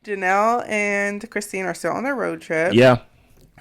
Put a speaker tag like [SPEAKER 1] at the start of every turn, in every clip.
[SPEAKER 1] Janelle and Christine are still on their road trip.
[SPEAKER 2] Yeah.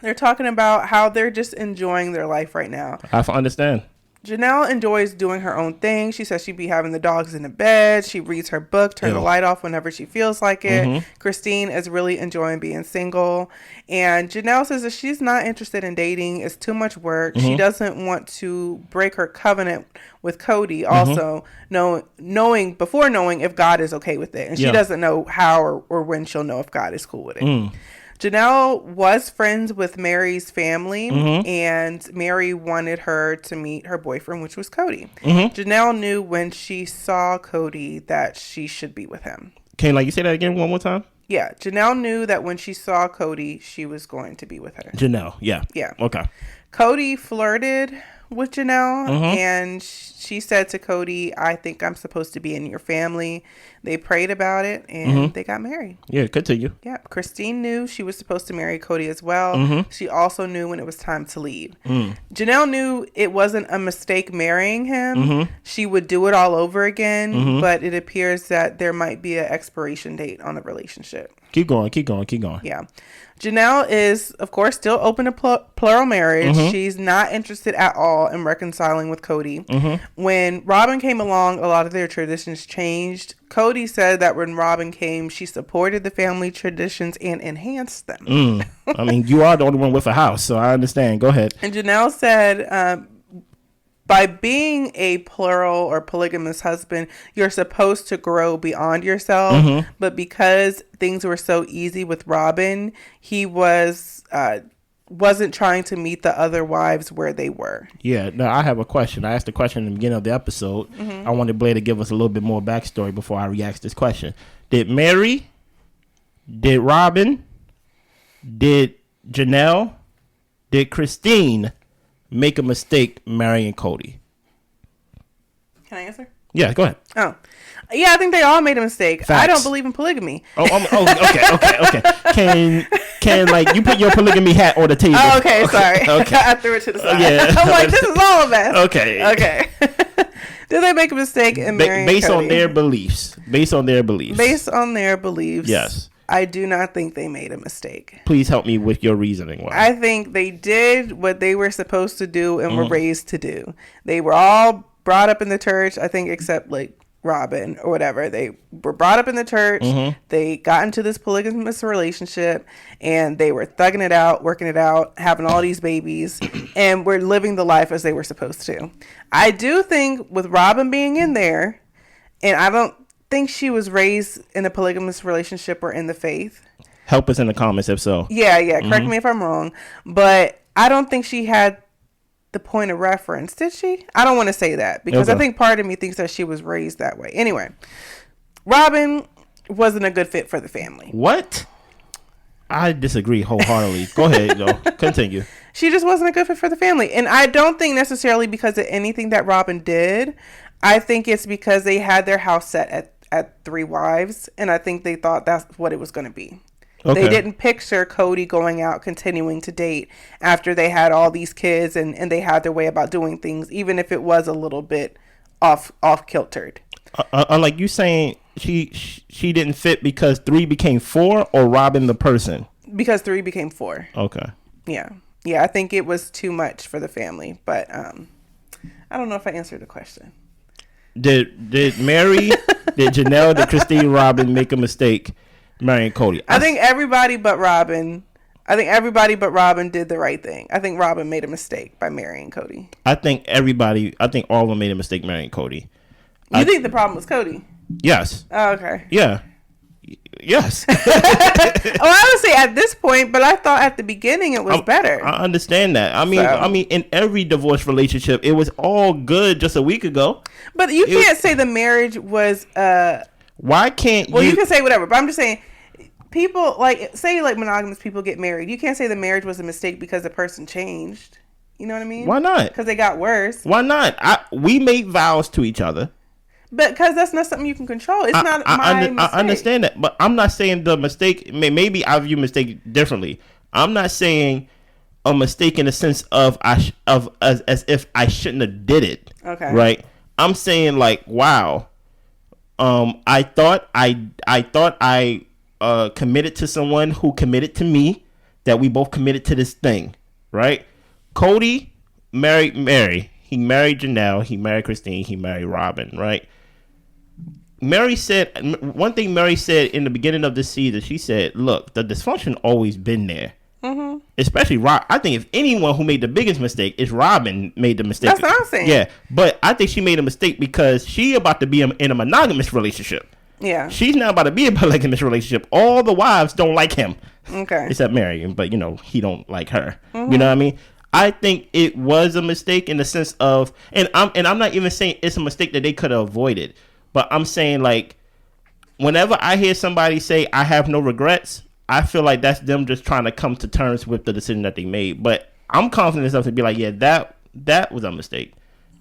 [SPEAKER 1] They're talking about how they're just enjoying their life right now.
[SPEAKER 2] I understand.
[SPEAKER 1] Janelle enjoys doing her own thing. She says she'd be having the dogs in the bed. She reads her book, turn the light off whenever she feels like it. Christine is really enjoying being single. And Janelle says that she's not interested in dating. It's too much work. She doesn't want to break her covenant with Kody. Also, knowing if God is okay with it. And she doesn't know how or when she'll know if God is cool with it. Janelle was friends with Meri's family, and Meri wanted her to meet her boyfriend, which was Kody. Janelle knew when she saw Kody that she should be with him.
[SPEAKER 2] Can you say that again one more time?
[SPEAKER 1] Yeah, Janelle knew that when she saw Kody, she was going to be with her.
[SPEAKER 2] Janelle, yeah.
[SPEAKER 1] Yeah.
[SPEAKER 2] Okay.
[SPEAKER 1] Kody flirted with Janelle, and she said to Kody, I think I'm supposed to be in your family. They prayed about it, and they got married.
[SPEAKER 2] Yeah, continue.
[SPEAKER 1] Yeah, Christine knew she was supposed to marry Kody as well. She also knew when it was time to leave. Janelle knew it wasn't a mistake marrying him. She would do it all over again, but it appears that there might be an expiration date on the relationship.
[SPEAKER 2] Keep going.
[SPEAKER 1] Yeah. Janelle is, of course, still open to plural marriage. She's not interested at all in reconciling with Kody. When Robyn came along, a lot of their traditions changed. Kody said that when Robyn came, she supported the family traditions and enhanced them.
[SPEAKER 2] I mean, you are the only one with a house, so I understand. Go ahead.
[SPEAKER 1] And Janelle said, by being a plural or polygamous husband, you're supposed to grow beyond yourself. But because things were so easy with Robyn, he wasn't trying to meet the other wives where they were.
[SPEAKER 2] Yeah. Now, I have a question. I asked the question in the beginning of the episode. I wanted Blair to give us a little bit more backstory before I react to this question. Did Meri, did Robyn, did Janelle, did Christine make a mistake marrying Kody?
[SPEAKER 1] Can I answer?
[SPEAKER 2] Yeah, go ahead.
[SPEAKER 1] Oh, yeah, I think they all made a mistake.
[SPEAKER 2] Facts.
[SPEAKER 1] I don't believe in polygamy.
[SPEAKER 2] Okay. Can like you put your polygamy hat on the table?
[SPEAKER 1] Oh, okay, sorry. Okay. I threw it to the side.
[SPEAKER 2] Yeah.
[SPEAKER 1] I'm like, this is all of us.
[SPEAKER 2] Okay.
[SPEAKER 1] Did they make a mistake in marrying
[SPEAKER 2] based
[SPEAKER 1] Kody?
[SPEAKER 2] on their beliefs? Based on their beliefs.
[SPEAKER 1] Yes. I do not think they made a mistake.
[SPEAKER 2] Please help me with your reasoning. Why?
[SPEAKER 1] I think they did what they were supposed to do and were raised to do. They were all brought up in the church, I think, except like Robyn or whatever. They were brought up in the church. They got into this polygamous relationship and they were thugging it out, working it out, having all these babies, and were living the life as they were supposed to. I do think with Robyn being in there, and I don't think she was raised in a polygamous relationship or in the faith.
[SPEAKER 2] Help us in the comments if so.
[SPEAKER 1] Yeah. Correct me if I'm wrong, but I don't think she had the point of reference. Did she? I don't want to say that because I think part of me thinks that she was raised that way. Anyway, Robyn wasn't a good fit for the family.
[SPEAKER 2] What? I disagree wholeheartedly. Go ahead, though. Continue.
[SPEAKER 1] She just wasn't a good fit for the family. And I don't think necessarily because of anything that Robyn did. I think it's because they had their house set at 3 wives, and I think they thought that's what it was going to be. Okay. They didn't picture Kody going out continuing to date after they had all these kids and they had their way about doing things, even if it was a little bit off kiltered.
[SPEAKER 2] Like you saying she didn't fit because 3 became 4, or Robyn the person? Because
[SPEAKER 1] 3 became 4.
[SPEAKER 2] Okay.
[SPEAKER 1] Yeah. I think it was too much for the family, but I don't know if I answered the question.
[SPEAKER 2] Did Meri, did Janelle, did Christine, Robyn make a mistake marrying Kody?
[SPEAKER 1] I think everybody but Robyn. Did the right thing. I think Robyn made a mistake by marrying Kody.
[SPEAKER 2] I think all of them made a mistake marrying Kody.
[SPEAKER 1] You think the problem was Kody?
[SPEAKER 2] Yes.
[SPEAKER 1] Oh, okay.
[SPEAKER 2] Yeah. Yes.
[SPEAKER 1] I would say at this point, but I thought at the beginning it was better.
[SPEAKER 2] I understand that. I mean, in every divorce relationship, it was all good just a week ago.
[SPEAKER 1] But you can't say the marriage was.
[SPEAKER 2] Why can't?
[SPEAKER 1] Well, you can say whatever, but I'm just saying, people say monogamous people get married. You can't say the marriage was a mistake because the person changed. You know what I mean?
[SPEAKER 2] Why not?
[SPEAKER 1] Because they got worse.
[SPEAKER 2] Why not? We make vows to each other.
[SPEAKER 1] But because that's not something you can control. It's not my mistake.
[SPEAKER 2] I understand that, but I'm not saying the mistake. Maybe I view mistake differently. I'm not saying a mistake in the sense of as if I shouldn't have did it.
[SPEAKER 1] Okay.
[SPEAKER 2] Right. I'm saying like, wow. I thought I committed to someone who committed to me, that we both committed to this thing, right? Kody married Meri. He married Janelle. He married Christine. He married Robyn, right? Meri said, one thing Meri said in the beginning of the season, she said, look, the dysfunction always been there. Mm-hmm. Especially Rob. I think if anyone who made the biggest mistake is Robyn made the mistake.
[SPEAKER 1] That's what I'm saying.
[SPEAKER 2] Yeah, but I think she made a mistake because she about to be in a monogamous relationship.
[SPEAKER 1] Yeah.
[SPEAKER 2] She's now about to be in a polygamous relationship. All the wives don't like him.
[SPEAKER 1] Okay.
[SPEAKER 2] Except Meri, but he don't like her. Mm-hmm. You know what I mean? I think it was a mistake in the sense of, and I'm not even saying it's a mistake that they could have avoided, but I'm saying, like, whenever I hear somebody say I have no regrets, I feel like that's them just trying to come to terms with the decision that they made. But I'm confident enough to be like, yeah, that was a mistake.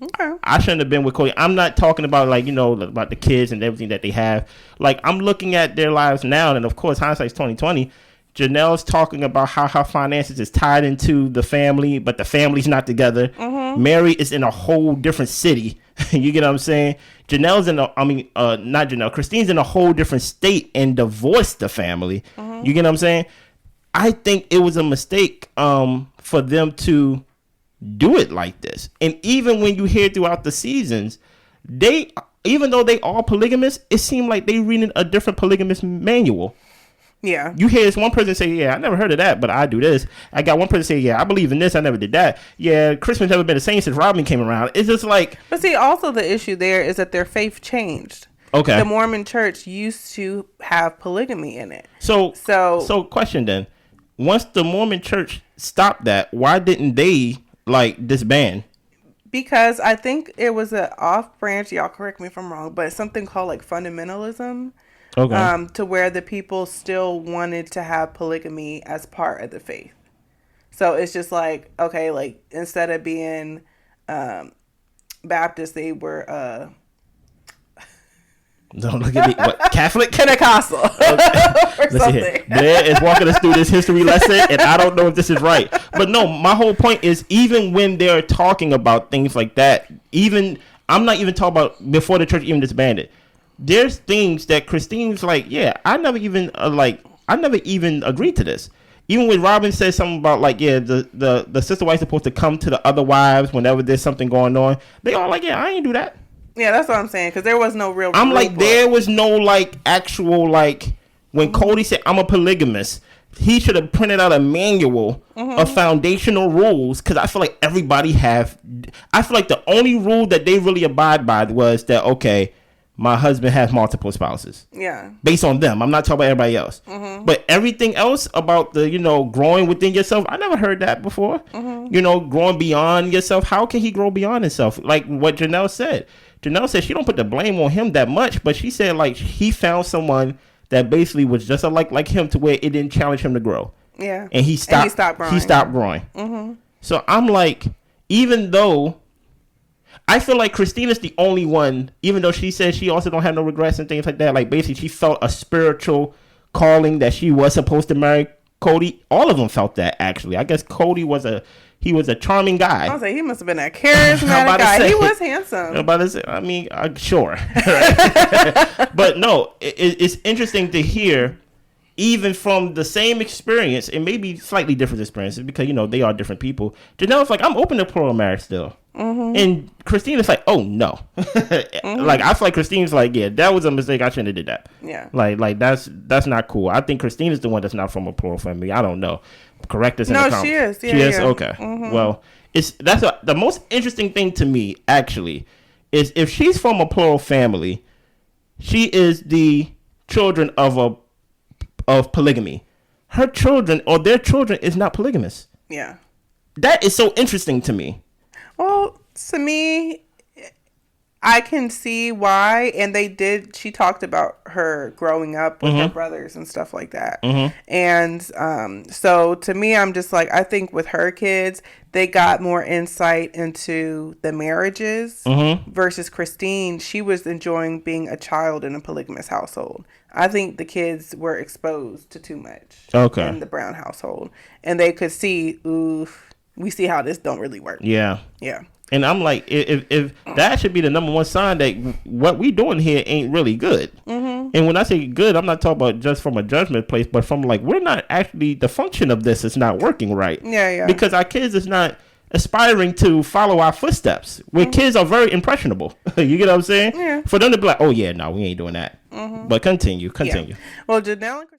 [SPEAKER 1] Okay.
[SPEAKER 2] I shouldn't have been with Kody. I'm not talking about, like, about the kids and everything that they have. Like, I'm looking at their lives now, and of course, hindsight's 2020. Janelle's talking about how her finances is tied into the family, but the family's not together. Mm-hmm. Meri is in a whole different city. You get what I'm saying? Not Janelle. Christine's in a whole different state and divorced the family. Mm-hmm. You get what I'm saying? I think it was a mistake for them to do it like this. And even when you hear throughout the seasons, even though they are polygamous, it seemed like they reading a different polygamous manual.
[SPEAKER 1] Yeah.
[SPEAKER 2] You hear this one person say, yeah, I never heard of that, but I do this. I got one person say, yeah, I believe in this, I never did that. Yeah, Christmas never been the same since Robyn came around. It's just like...
[SPEAKER 1] But see, also the issue there is that their faith changed.
[SPEAKER 2] Okay.
[SPEAKER 1] The Mormon church used to have polygamy in it.
[SPEAKER 2] So question then. Once the Mormon church stopped that, why didn't they, like, disband?
[SPEAKER 1] Because I think it was an off branch, y'all correct me if I'm wrong, but something called, like, fundamentalism. Okay. To where the people still wanted to have polygamy as part of the faith. So it's just like, okay, like, instead of being Baptist, they were
[SPEAKER 2] don't look at me. What, Catholic?
[SPEAKER 1] Pentecostal.
[SPEAKER 2] Okay.
[SPEAKER 1] Or
[SPEAKER 2] something.
[SPEAKER 1] Here.
[SPEAKER 2] Blair is walking us through this history lesson, and I don't know if this is right. But no, my whole point is, even when they're talking about things like that, I'm not even talking about before the church even disbanded. There's things that Christine's like, yeah, I never even agreed to this. Even when Robyn says something about, like, yeah, the sister wife's supposed to come to the other wives whenever there's something going on, they all like, yeah, I ain't do that.
[SPEAKER 1] Yeah, that's what I'm saying, because there was no real.
[SPEAKER 2] I'm like, book. There was no, like, actual, like, when Kody said I'm a polygamist, he should have printed out a manual of foundational rules, because I feel like I feel like the only rule that they really abide by was that, okay, my husband has multiple spouses. Yeah. Based on them. I'm not talking about everybody else. Mm-hmm. But everything else about the, growing within yourself, I never heard that before. Mm-hmm. Growing beyond yourself. How can he grow beyond himself? Like what Janelle said. Janelle said she don't put the blame on him that much, but she said, like, he found someone that basically was just like him, to where it didn't challenge him to grow. Yeah. And he stopped growing. Mm-hmm. So I'm like, even though I feel like Christine is the only one, even though she says she also don't have no regrets and things like that. Like, basically, she felt a spiritual calling that she was supposed to marry Kody. All of them felt that, actually. I guess Kody was a charming guy.
[SPEAKER 1] I was like, he must have been a charismatic guy. He was handsome.
[SPEAKER 2] Sure. But no, it's interesting to hear, even from the same experience, and maybe slightly different experiences, because, they are different people. Janelle's like, I'm open to plural marriage still. Mm-hmm. And Christine is like, oh no. Like, I feel like Christine's like, yeah, that was a mistake. I shouldn't have did that. Yeah. Like that's not cool. I think Christine is the one that's not from a plural family. I don't know. Correct us in the comments. No, she is. Yeah, she is? Okay. Mm-hmm. Well, the most interesting thing to me, actually, is if she's from a plural family, she is the children of polygamy. Her children or their children is not polygamous. Yeah. That is so interesting to me.
[SPEAKER 1] Well, to me, I can see why. And she talked about her growing up with her brothers and stuff like that. Mm-hmm. And so to me, I'm just like, I think with her kids, they got more insight into the marriages versus Christine. She was enjoying being a child in a polygamous household. I think the kids were exposed to too much in the Brown household. And they could see, oof. We see how this don't really work. Yeah. Yeah.
[SPEAKER 2] And I'm like, if that should be the number one sign that what we doing here ain't really good. Mm-hmm. And when I say good, I'm not talking about just from a judgment place, but from like, we're not actually, the function of this is not working right.
[SPEAKER 1] Yeah.
[SPEAKER 2] Because our kids is not aspiring to follow our footsteps. Where kids are very impressionable. You get what I'm saying?
[SPEAKER 1] Yeah.
[SPEAKER 2] For them to be like, oh yeah, no, we ain't doing that. Mm-hmm. But continue.
[SPEAKER 1] Yeah. Well, Janelle and